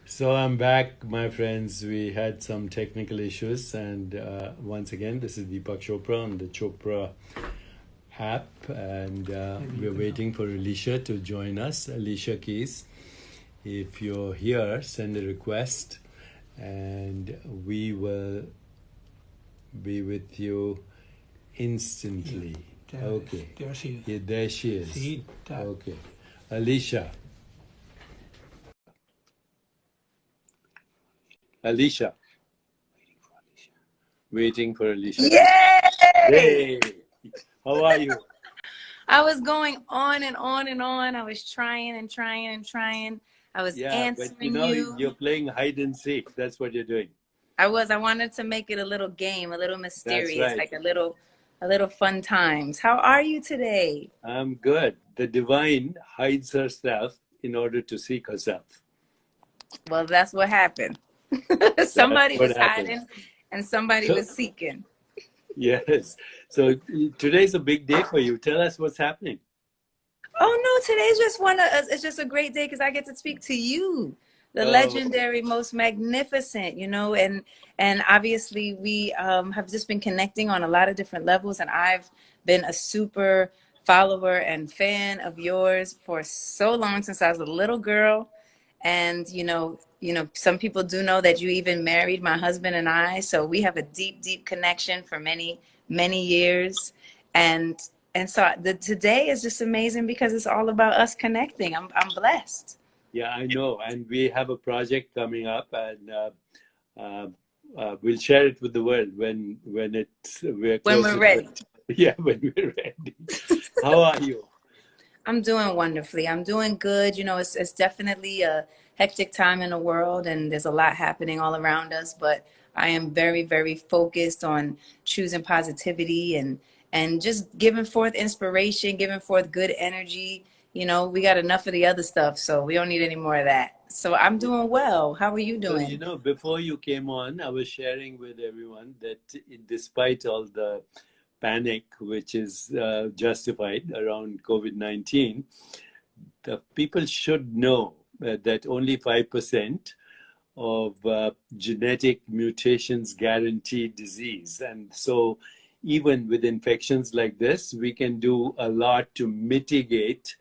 So I'm back, my friends. We had some technical issues, and once again, this is Deepak Chopra on the Chopra app, and we're waiting for Alicia to join us. Alicia Keys, if you're here, send a request, and we will be with you instantly. Okay. There she is. Yeah, there she is. See that? Okay. Alicia. Alicia. Waiting for Alicia. Yay! Hey, how are you? I was going on and on and on. I was trying and trying and trying. I was Yeah, but answering you. you're playing hide and seek. That's what you're doing. I wanted to make it a little game, a little That's mysterious, right. like a little fun times. How are you today? I'm good. The divine hides herself in order to seek herself. Well, that's what happened. That's Somebody what was happened. hiding and somebody So, was seeking. yes. So today's a big day for you. Tell us what's happening. Oh no, today's just it's just a great day because I get to speak to you, the Oh, legendary, most magnificent, and obviously we have just been connecting on a lot of different levels, and I've been a super follower and fan of yours for so long, since I was a little girl. And some people do know that you even married my husband and I, so we have a deep, deep connection for many, many years. And so today is just amazing because it's all about us connecting. I'm blessed. yeah, I know. And we have a project coming up, and uh, we'll share it with the world when we're When we're closer to ready. it. Yeah, when we're ready. How are you? I'm doing wonderfully. I'm doing good. It's definitely a hectic time in the world, and there's a lot happening all around us, but I am very, very focused on choosing positivity and just giving forth inspiration, giving forth good energy. We got enough of the other stuff, so we don't need any more of that. So I'm doing well. How are you So, doing? before you came on, I was sharing with everyone that despite all the panic, which is justified around COVID-19, the people should know that only 5% of genetic mutations guarantee disease. And so, even with infections like this, we can do a lot to mitigate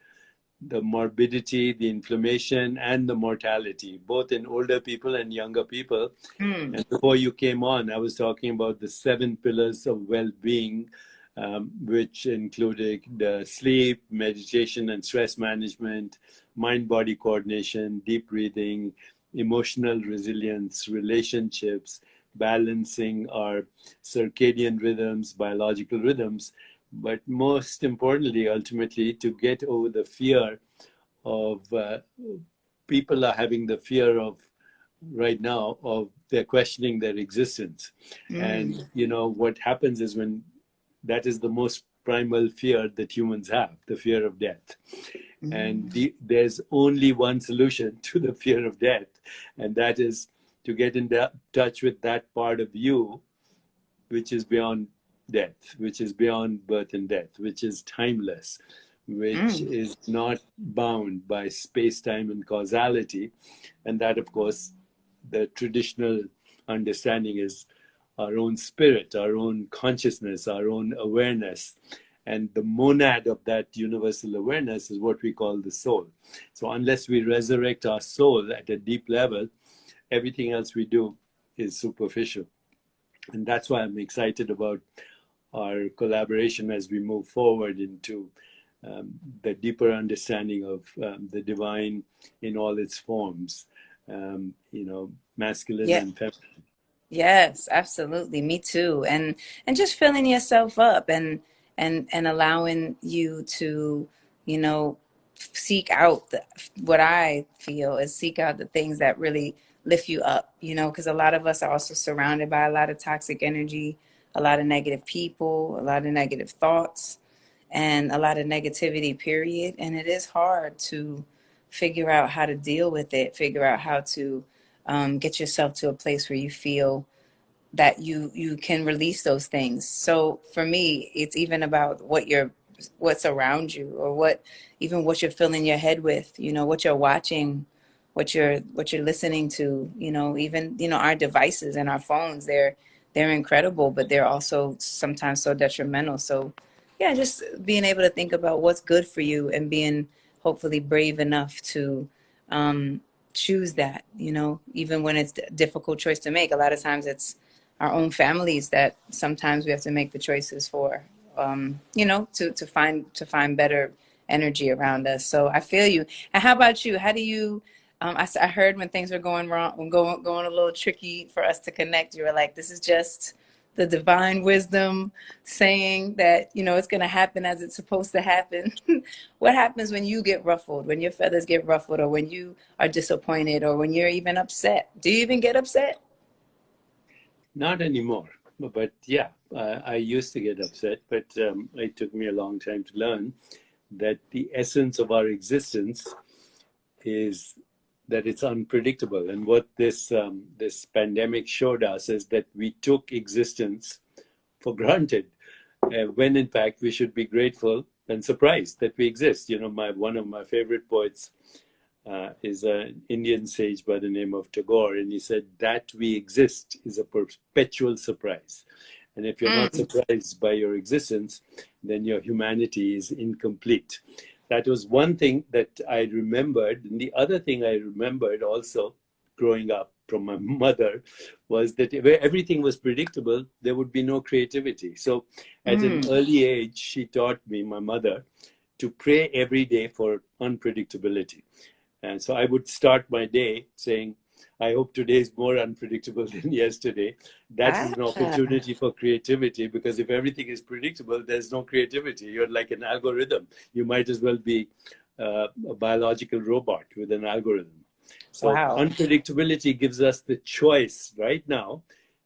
the morbidity, the inflammation, and the mortality, both in older people and younger people. Hmm. And before you came on, I was talking about the 7 pillars of well being, which included sleep, meditation, and stress management, mind body coordination, deep breathing, emotional resilience, relationships, balancing our circadian rhythms, biological rhythms, but most importantly, ultimately, to get over the fear of people are having the fear of right now of they're questioning their existence. And Mm. what happens is when that is the most primal fear that humans have, the fear of death. And Mm. there's only one solution to the fear of death, and that is to get in touch with that part of you which is beyond death, which is beyond birth and death, which is timeless, which Mm. is not bound by space, time, and causality. And that, of course, the traditional understanding is our own spirit, our own consciousness, our own awareness. And the monad of that universal awareness is what we call the soul. So, unless we resurrect our soul at a deep level, everything else we do is superficial. And that's why I'm excited about our collaboration as we move forward into the deeper understanding of the divine in all its forms, masculine Yeah. and feminine. Yes, absolutely. Me too. And just filling yourself up and allowing you to, you know, seek out what I feel is seek out the things that really lift you up, because a lot of us are also surrounded by a lot of toxic energy, a lot of negative people, a lot of negative thoughts, and a lot of negativity, period. And it is hard to figure out how to deal with it, figure out how to get yourself to a place where you feel that you can release those things. So for me, it's even about what's around you, or what you're filling your head with, what you're watching, what you're listening to. You know, even, you know, our devices and our phones, they're incredible, but they're also sometimes so detrimental. So yeah, just being able to think about what's good for you and being hopefully brave enough to um, choose that, you know, even when it's a difficult choice to make. A lot of times it's our own families that sometimes we have to make the choices for, you know, to find better energy around us. So I feel you. And how about you? How do you, I heard when things were going wrong, when going a little tricky for us to connect, you were like, this is just the divine wisdom saying that, you know, it's going to happen as it's supposed to happen. What happens when you get ruffled, when your feathers get ruffled, or when you are disappointed, or when you're even upset? Do you even get upset? Not anymore, but yeah, I used to get upset, but it took me a long time to learn that the essence of our existence is that it's unpredictable. And what this pandemic showed us is that we took existence for granted, when in fact we should be grateful and surprised that we exist. You know, one of my favorite poets is an Indian sage by the name of Tagore, and he said that we exist is a perpetual surprise. And if you're not Mm. surprised by your existence, then your humanity is incomplete. That was one thing that I remembered. And the other thing I remembered also growing up from my mother was that where everything was predictable, there would be no creativity. So at an Mm. early age, she taught me, my mother, to pray every day for unpredictability. And so I would start my day saying, I hope today is more unpredictable than yesterday. That is an Ah, opportunity for creativity, because if everything is predictable, there's no creativity. You're like an algorithm. You might as well be a biological robot with an algorithm. So wow. unpredictability gives us the choice right now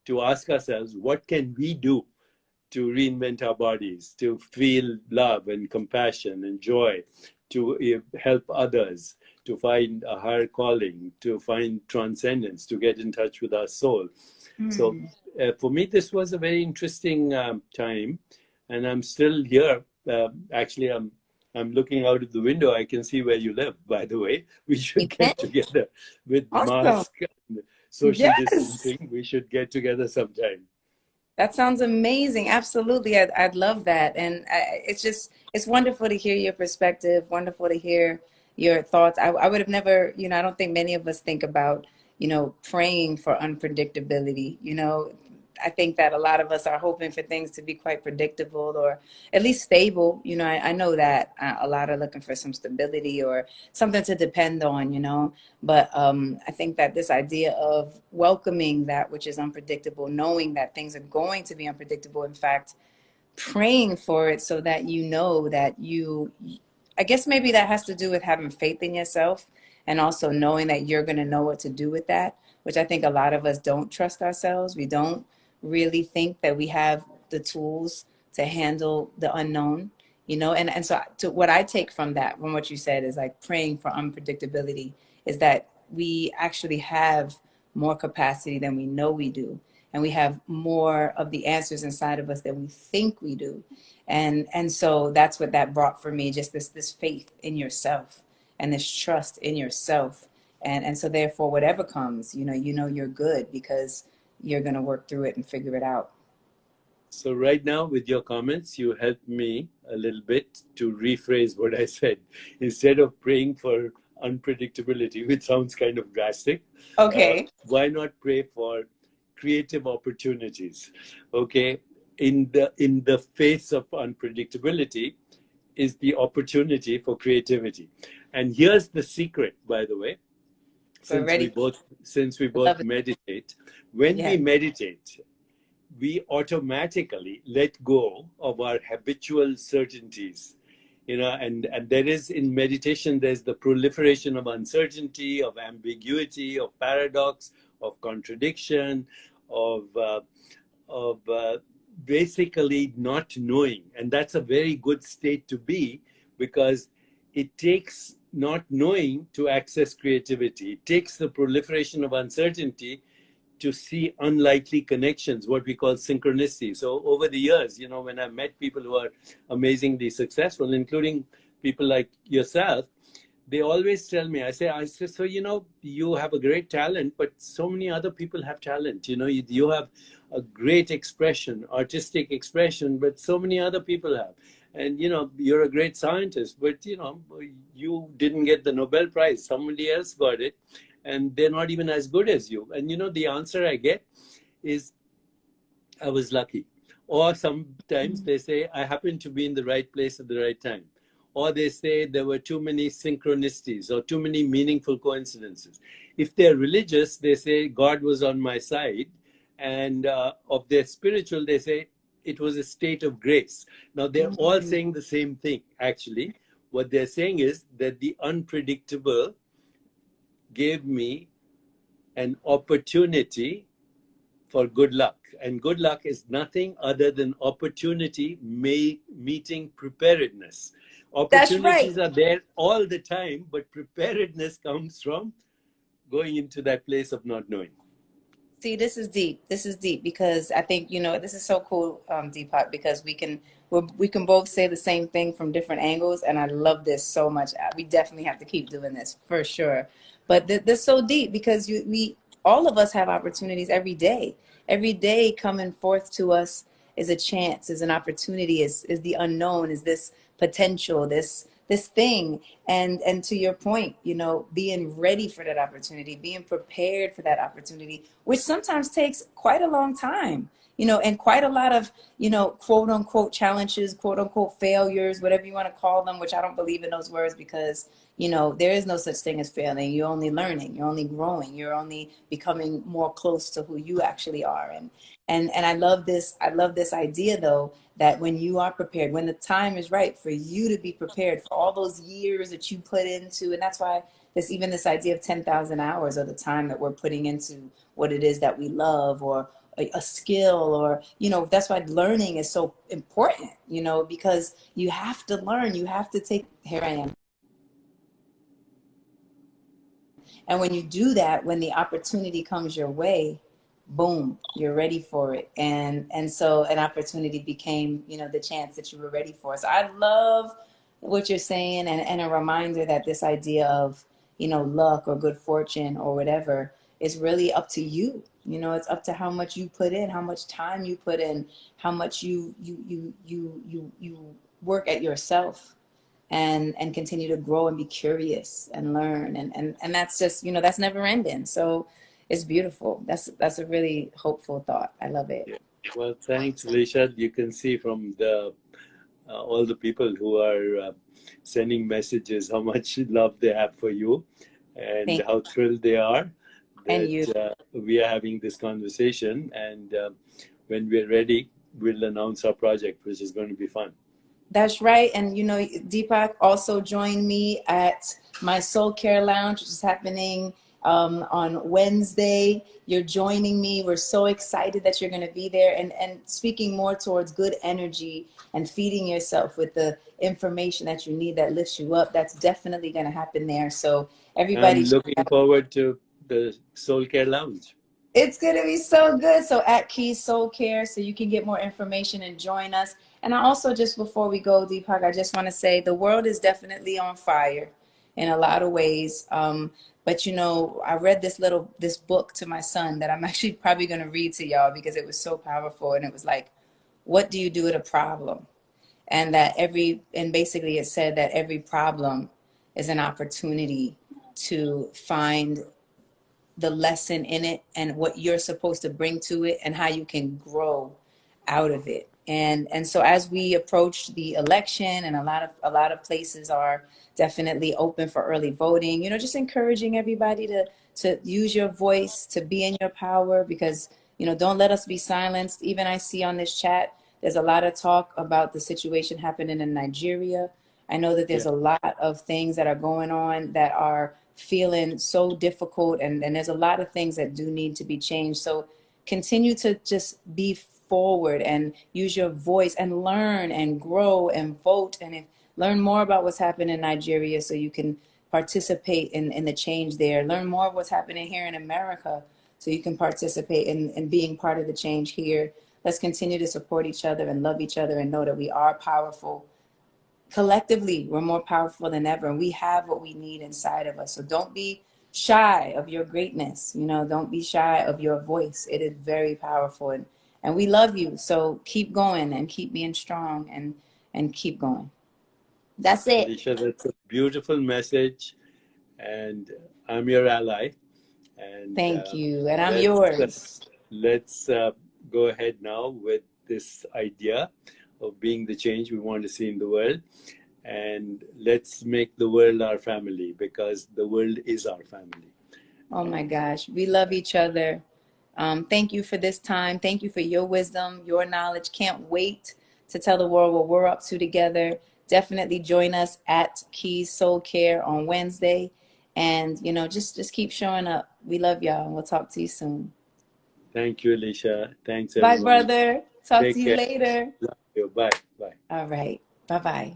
to ask ourselves, what can we do to reinvent our bodies, to feel love and compassion and joy, to help others, to find a higher calling, to find transcendence, to get in touch with our soul. So Mm. for me, this was a very interesting time, and I'm still here. Actually, I'm looking out of the window. I can see where you live, by the way. We should Amen. get together with Awesome. mask and social Yes. distancing. We should get together sometime. That sounds amazing. Absolutely. I'd love that. And it's just, it's wonderful to hear your perspective, wonderful to hear your thoughts. I would have never, you know, I don't think many of us think about, you know, praying for unpredictability. You know, I think that a lot of us are hoping for things to be quite predictable or at least stable. You know, I know that a lot are looking for some stability or something to depend on, you know. But I think that this idea of welcoming that which is unpredictable, knowing that things are going to be unpredictable, in fact, praying for it so that you know that I guess maybe that has to do with having faith in yourself and also knowing that you're going to know what to do with that, which I think a lot of us don't trust ourselves. We don't really think that we have the tools to handle the unknown, you know. And so to what I take from that, from what you said, is like praying for unpredictability, is that we actually have more capacity than we know we do, and we have more of the answers inside of us than we think we do. And so that's what that brought for me, just this faith in yourself and this trust in yourself. And so therefore whatever comes, you know you're good because you're going to work through it and figure it out. So right now, with your comments, you helped me a little bit to rephrase what I said. Instead of praying for unpredictability, which sounds kind of drastic, Okay. why not pray for creative opportunities? Okay, in the face of unpredictability is the opportunity for creativity. And here's the secret, by the way, We're since we ready. both since we both Love it. meditate. When Yeah. we meditate, we automatically let go of our habitual certainties, and there is, in meditation, there's the proliferation of uncertainty, of ambiguity, of paradox, of contradiction, of basically not knowing. And that's a very good state to be, because it takes not knowing to access creativity. It takes the proliferation of uncertainty to see unlikely connections, what we call synchronicity. So over the years, when I've met people who are amazingly successful, including people like yourself, they always tell me, I say, so, you have a great talent, but so many other people have talent. You have a great expression, artistic expression, but so many other people have. And, you're a great scientist, but, you didn't get the Nobel Prize. Somebody else got it, and they're not even as good as you. And, the answer I get is, I was lucky. Or sometimes they say, I happened to be in the right place at the right time. Or they say there were too many synchronicities or too many meaningful coincidences. If they're religious, they say God was on my side. And of their spiritual, they say it was a state of grace. Now, they're all saying the same thing, actually. What they're saying is that the unpredictable gave me an opportunity for good luck. And good luck is nothing other than opportunity meeting preparedness. That's right. Opportunities are there all the time, but preparedness comes from going into that place of not knowing. See, this is deep. This is deep because I think, this is so cool, Deepak, because we can both say the same thing from different angles, and I love this so much. We definitely have to keep doing this for sure. But this is so deep because we all of us have opportunities every day. Every day coming forth to us is a chance, is an opportunity, is the unknown, is this potential, this thing. And to your point, being ready for that opportunity, being prepared for that opportunity, which sometimes takes quite a long time, and quite a lot of, quote unquote challenges, quote unquote failures, whatever you want to call them, which I don't believe in those words because, there is no such thing as failing. You're only learning, you're only growing, you're only becoming more close to who you actually are. And I love this idea though, that when you are prepared, when the time is right for you to be prepared for all those years that you put into, and that's why this idea of 10,000 hours, or the time that we're putting into what it is that we love, or a skill, or, that's why learning is so important, because you have to learn, you have to take, here I am. And when you do that, when the opportunity comes your way, boom, you're ready for it. And so an opportunity became, the chance that you were ready for. So I love what you're saying, and a reminder that this idea of, luck or good fortune or whatever is really up to you. It's up to how much you put in, how much time you put in, how much you work at yourself, and continue to grow and be curious and learn, and that's just, that's never ending. So it's beautiful. That's a really hopeful thought. I love it. Yeah. Well, thanks, Alicia. You can see from the all the people who are sending messages how much love they have for you, and Thank how thrilled they are and you. that we are having this conversation. And when we're ready, we'll announce our project, which is going to be fun. That's right. And Deepak also joined me at my Soul Care Lounge, which is happening on Wednesday. You're joining me. We're so excited that you're going to be there, and speaking more towards good energy and feeding yourself with the information that you need that lifts you up. That's definitely going to happen there. So I'm everybody, looking forward to the Soul Care Lounge. it's going to be so good. So at Keys Soul Care, so you can get more information and join us. And I also, just before we go, Deepak, I just want to say the world is definitely on fire in a lot of ways. But I read this book to my son that I'm actually probably going to read to y'all because it was so powerful. And it was like, what do you do with a problem? And basically it said that every problem is an opportunity to find the lesson in it and what you're supposed to bring to it and how you can grow out of it. And so as we approach the election, and a lot of places are definitely open for early voting, just encouraging everybody to use your voice, to be in your power, because don't let us be silenced. Even I see on this chat there's a lot of talk about the situation happening in Nigeria. I know that there's Yeah. a lot of things that are going on that are feeling so difficult, and there's a lot of things that do need to be changed. So continue to just be forward and use your voice and learn and grow and vote, and learn more about what's happening in Nigeria so you can participate in the change there. Learn more of what's happening here in America so you can participate in being part of the change here. Let's continue to support each other and love each other and know that we are powerful. collectively, we're more powerful than ever, and we have what we need inside of us. So don't be shy of your greatness. You know, don't be shy of your voice. It is very powerful, and we love you. So keep going and keep being strong and keep going. That's it. Alicia, that's a beautiful message, and I'm your ally. And Thank you, and I'm let's yours. let's go ahead now with this idea of being the change we want to see in the world, and let's make the world our family, because the world is our family. Oh my gosh, we love each other. Thank you for this time. Thank you for your wisdom, your knowledge. Can't wait to tell the world what we're up to together. Definitely join us at Keys Soul Care on Wednesday. And, you know, just keep showing up. We love y'all, and we'll talk to you soon. Thank you, Alicia. Thanks, Bye, everyone. brother. Talk to Take you care. later. Love you. Bye. Bye. All right. Bye-bye.